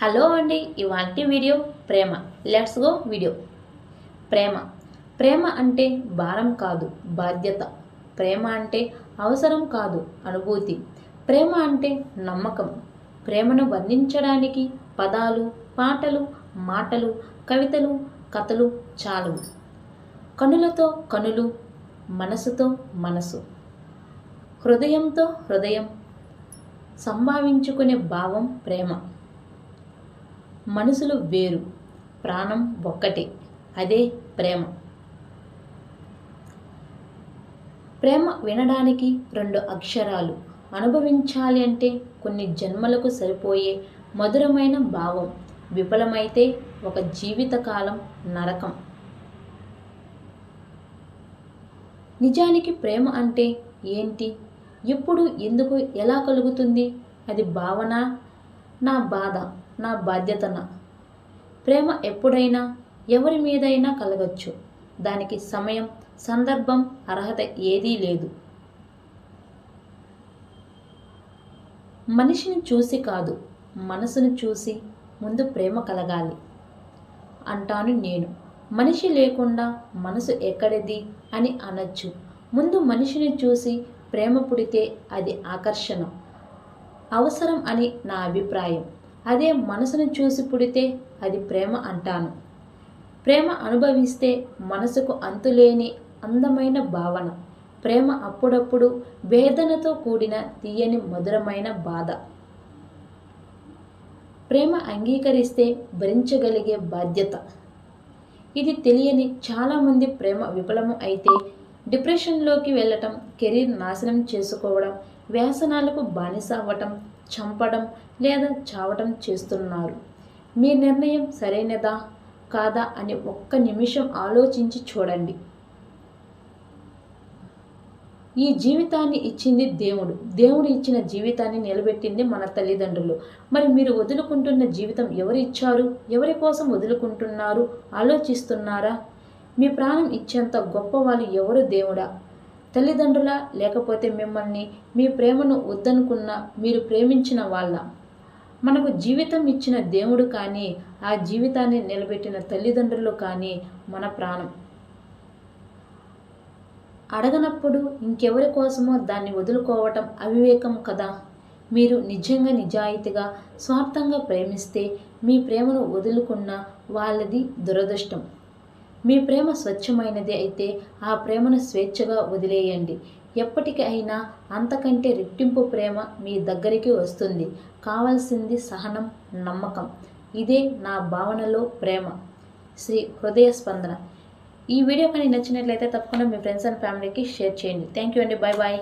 Hello అండి, ఇవాల్టి video ప్రేమ. Let's go video. ప్రేమ ప్రేమ అంటే భారం కాదు, బాధ్యత. ప్రేమ అంటే అవసరం కాదు, అనుభూతి. ప్రేమ అంటే నమ్మకం. ప్రేమను వర్ణించడానికి పదాలు, పాటలు, మాటలు, కవితలు, కథలు చాలవు. కనులతో కనులు, మనసుతో మనసు, హృదయంతో హృదయం సంభావించుకునే భావం ప్రేమ. మనసులు వేరు, ప్రాణం ఒక్కటే, అదే ప్రేమ. ప్రేమ వినడానికి 2 అక్షరాలు, అనుభవించాలి అంటే కొన్ని జన్మలకు సరిపోయే మధురమైన భావం. విఫలమైతే ఒక జీవితకాలం నరకం. నిజానికి ప్రేమ అంటే ఏంటి, ఎప్పుడు, ఎందుకు, ఎలా కలుగుతుంది? అది భావన, నా బాధ, నా బాధ్యతన? ప్రేమ ఎప్పుడైనా ఎవరి మీదైనా కలగచ్చు. దానికి సమయం, సందర్భం, అర్హత ఏదీ లేదు. మనిషిని చూసి కాదు, మనసును చూసి ముందు ప్రేమ కలగాలి అంటాను నేను. మనిషి లేకుండా మనసు ఎక్కడిది అని అనొచ్చు. ముందు మనిషిని చూసి ప్రేమ పుడితే అది ఆకర్షణ, అవసరం అని నా అభిప్రాయం. అదే మనసును చూసి పుడితే అది ప్రేమ అంటాను. ప్రేమ అనుభవిస్తే మనసుకు అంతులేని అందమైన భావన. ప్రేమ అప్పుడప్పుడు వేదనతో కూడిన తీయని మధురమైన బాధ. ప్రేమ అంగీకరిస్తే భరించగలిగే బాధ్యత. ఇది తెలియని చాలామంది ప్రేమ విఫలము అయితే డిప్రెషన్లోకి వెళ్ళటం, కెరీర్ నాశనం చేసుకోవడం, వ్యసనాలకు బానిస అవ్వటం, చంపడం లేదా చావటం చేస్తున్నారు. మీ నిర్ణయం సరైనదా కాదా అని ఒక్క నిమిషం ఆలోచించి చూడండి. ఈ జీవితాన్ని ఇచ్చింది దేవుడు. దేవుడు ఇచ్చిన జీవితాన్ని నిలబెట్టింది మన తల్లిదండ్రులు. మరి మీరు వదులుకుంటున్న జీవితం ఎవరు ఇచ్చారు? ఎవరి కోసం వదులుకుంటున్నారు? ఆలోచిస్తున్నారా? మీ ప్రాణం ఇచ్చేంత గొప్ప వాళ్ళు ఎవరు? దేవుడా, తల్లిదండ్రులా, లేకపోతే మిమ్మల్ని, మీ ప్రేమను వద్దనుకున్న మీరు ప్రేమించిన వాళ్ళ? మనకు జీవితం ఇచ్చిన దేవుడు కానీ, ఆ జీవితాన్ని నిలబెట్టిన తల్లిదండ్రులు కానీ మన ప్రాణం. అడగనప్పుడు ఇంకెవరి కోసమో దాన్ని వదులుకోవటం అవివేకం కదా. మీరు నిజంగా నిజాయితీగా స్వార్థంగా ప్రేమిస్తే మీ ప్రేమను వదులుకున్న వాళ్ళది దురదృష్టం. మీ ప్రేమ స్వచ్ఛమైనది అయితే ఆ ప్రేమను స్వేచ్ఛగా వదిలేయండి. ఎప్పటికీ అయినా అంతకంటే రెట్టింపు ప్రేమ మీ దగ్గరికి వస్తుంది. కావాల్సింది సహనం, నమ్మకం. ఇదే నా భావనలో ప్రేమ. శ్రీ హృదయ స్పందన. ఈ వీడియో కానీ నచ్చినట్లయితే తప్పకుండా మీ ఫ్రెండ్స్ అండ్ ఫ్యామిలీకి షేర్ చేయండి. థ్యాంక్ యూ అండి. Bye bye.